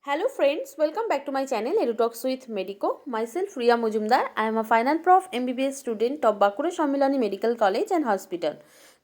Hello friends, welcome back to my channel EduTalks with Medico. Myself Riya Mujumdar. I am a final prof MBBS student of Bankura Sammilani Medical College and Hospital.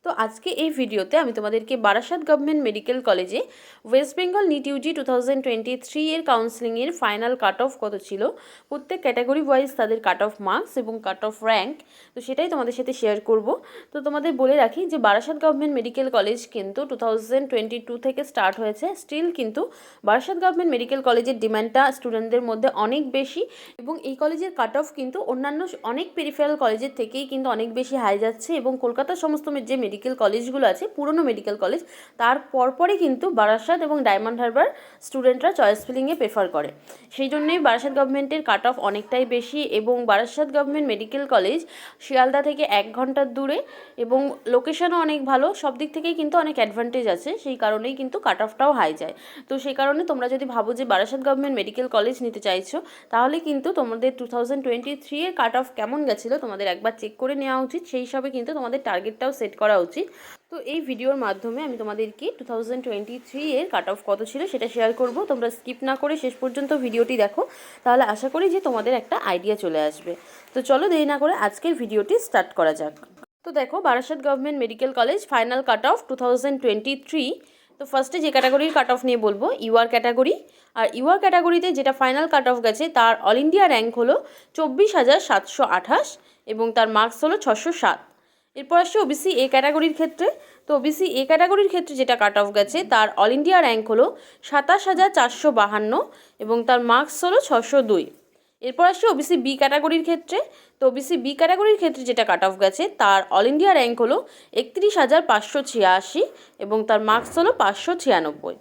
তো আজকে এই ভিডিওতে আমি তোমাদেরকে Barasat government medical কলেজে West Bengal NEET Yuji 2023 এর কাউন্সেলিংয়ের final cut off কত ছিল, প্রত্যেক ক্যাটাগরি ওয়াইজ তাদের কাট অফ মার্কস এবং কাট অফ র্যাঙ্ক, তো সেটাই তোমাদের সাথে শেয়ার করব। তো তোমাদের বলে রাখি যে বারাসাত গভর্নমেন্ট মেডিকেল কলেজ কিন্তু 2022 থেকে স্টার্ট হয়েছে। স্টিল কিন্তু বারাসাত গভর্নমেন্ট মেডিকেল কলেজের ডিমান্ডটা স্টুডেন্টদের মধ্যে অনেক বেশি এবং এই কলেজের কাট অফ কিন্তু অন্যান্য অনেক পেরিফেরাল কলেজের থেকেই কিন্তু অনেক বেশি হাই যাচ্ছে এবং কলকাতার সমস্ত যে মেডিকেল কলেজগুলো আছে, পুরনো মেডিকেল কলেজ, তার পরপরই কিন্তু বারাসাত এবং ডায়মন্ড হারবার স্টুডেন্টরা চয়েস ফিলিংয়ে প্রেফার করে। সেই জন্যই বারাসাত গভর্নমেন্টের কাট অফ অনেকটাই বেশি এবং Barasat government medical college Sealdah থেকে 1 ঘন্টার দূরে এবং লোকেশনও অনেক ভালো, সব দিক থেকেই কিন্তু অনেক অ্যাডভান্টেজ আছে, সেই কারণেই কিন্তু কাট অফটাও হাই যায়। তো সেই কারণে তোমরা যদি ভাবো যে বারাসাত গভর্নমেন্ট মেডিকেল কলেজ নিতে চাইছো, তাহলে কিন্তু তোমাদের 2023 এর কাট অফ কেমন গেছিলো তোমাদের একবার চেক করে নেওয়া উচিত। সেই হিসাবে কিন্তু তোমাদের টার্গেটটাও সেট করা উচিত। তো এই ভিডিওর মাধ্যমে আমি তোমাদেরকে 2023 এর কাট অফ কত ছিল সেটা শেয়ার করব। তোমরা স্কিপ না করে শেষ পর্যন্ত ভিডিওটি দেখো, তাহলে আশা করি যে তোমাদের একটা আইডিয়া চলে আসবে। তো চলো দেরি না করে আজকের ভিডিওটি স্টার্ট করা যাক। তো দেখো, Barasat government medical college final cut off 2023। তো ফার্স্টে যে ক্যাটাগরির কাট অফ নিয়ে বলবো, ইউআর ক্যাটাগরি। আর ইউআর ক্যাটাগরিতে যেটা ফাইনাল কাট অফ গেছে তার অল ইন্ডিয়া র্যাঙ্ক হলো 24,728 এবং তার মার্কস হলো 607। এরপর আসছে ওবিসি এ ক্যাটাগরির ক্ষেত্রে। তো ওবিসি এ ক্যাটাগরির ক্ষেত্রে যেটা কাট অফ গেছে তার অল ইন্ডিয়া র্যাঙ্ক হলো 27,452 এবং তার মার্কস হলো 602। এরপর আসছে ওবিসি বি ক্যাটাগরির ক্ষেত্রে। তো ওবিসি বি ক্যাটাগরির ক্ষেত্রে যেটা কাট অফ গেছে তার অল ইন্ডিয়া র্যাঙ্ক হলো 31,586 এবং তার মার্কস হলো 596।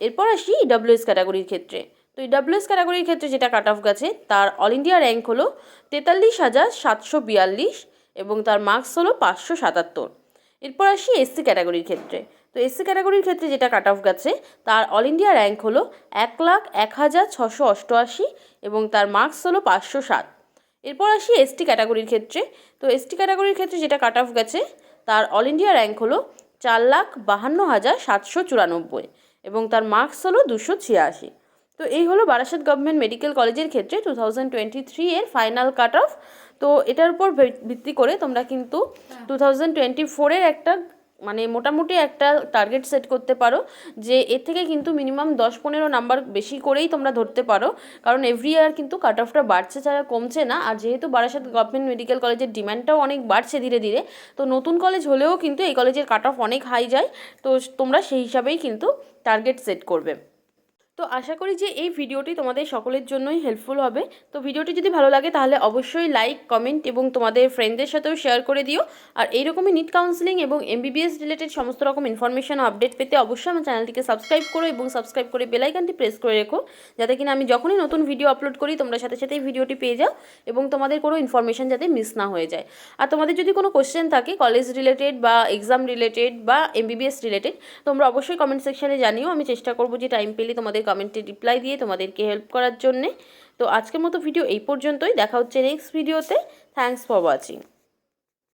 এরপর আসি ইডাব্লিউএস ক্যাটাগরির ক্ষেত্রে। তো ইডাব্লিউএস ক্যাটাগরির ক্ষেত্রে যেটা কাট অফ গেছে তার অল ইন্ডিয়া র্যাঙ্ক হলো 43,742 এবং তার মার্কস হলো 577। এরপর আসি এসসি ক্যাটাগরির ক্ষেত্রে। তো এসসি ক্যাটাগরির ক্ষেত্রে যেটা কাট অফ গেছে তার অল ইন্ডিয়া র্যাঙ্ক হলো 1,01,688 এবং তার মার্কস হলো 507। এরপর আসি এসটি ক্যাটাগরির ক্ষেত্রে। তো এসটি ক্যাটাগরির ক্ষেত্রে যেটা কাট অফ গেছে তার অল ইন্ডিয়া র্যাঙ্ক হলো 4,52,794 এবং তার মার্কস হলো 286। তো এই হলো বারাসাত গভর্নমেন্ট মেডিকেল কলেজের ক্ষেত্রে 2023 এর ফাইনাল কাট অফ। তো এটার উপর ভিত্তি করে তোমরা কিন্তু 2024 এর একটা মোটামুটি একটা টার্গেট সেট করতে পারো যে এর থেকে কিন্তু মিনিমাম 10-15 নাম্বার বেশি করেই তোমরা ধরতে পারো, কারণ এভরি ইয়ার কিন্তু কাট অফটা বাড়ছে ছাড়া কমছে না। আর যেহেতু বারাসাত গভর্নমেন্ট মেডিকেল কলেজের ডিমান্ডটাও অনেক বাড়ছে ধীরে ধীরে, তো নতুন কলেজ হলেও কিন্তু এই কলেজের কাট অফ অনেক হাই যায়। তো তোমরা সেই হিসাবেই কিন্তু টার্গেট সেট করবে। তো আশা করি যে এই ভিডিওটি তোমাদের সকলের জন্যই হেল্পফুল হবে। তো ভিডিওটি যদি ভালো লাগে তাহলে অবশ্যই লাইক, কমেন্ট এবং তোমাদের ফ্রেন্ডদের সাথেও শেয়ার করে দিও। আর এইরকমই নিট কাউন্সেলিং এবং এমবিবিএস রিলেটেড সমস্ত রকম ইনফরমেশন আপডেট পেতে অবশ্যই আমার চ্যানেলটিকে সাবস্ক্রাইব করো এবং সাবস্ক্রাইব করে বেল আইকনটি প্রেস করে রেখো, যাতে কিনা আমি যখনই নতুন ভিডিও আপলোড করি তোমরা সাথে সাথেই ভিডিওটি পেয়ে যাও এবং তোমাদের কোনো ইনফরমেশন যাতে মিস না হয়ে যায়। আর তোমাদের যদি কোনো কোশ্চেন থাকে কলেজ রিলেটেড বা এক্সাম রিলেটেড বা এমবিবিএস রিলেটেড, তোমরা অবশ্যই কমেন্ট সেকশানে জানিও। আমি চেষ্টা করবো যে টাইম পেলে তোমাদের কমেন্টে রিপ্লাই দিয়ে তোমাদেরকে হেল্প করার জন্যে। তো আজকের মতো ভিডিও এই পর্যন্তই, দেখা হচ্ছে নেক্সট ভিডিওতে। Thanks for watching.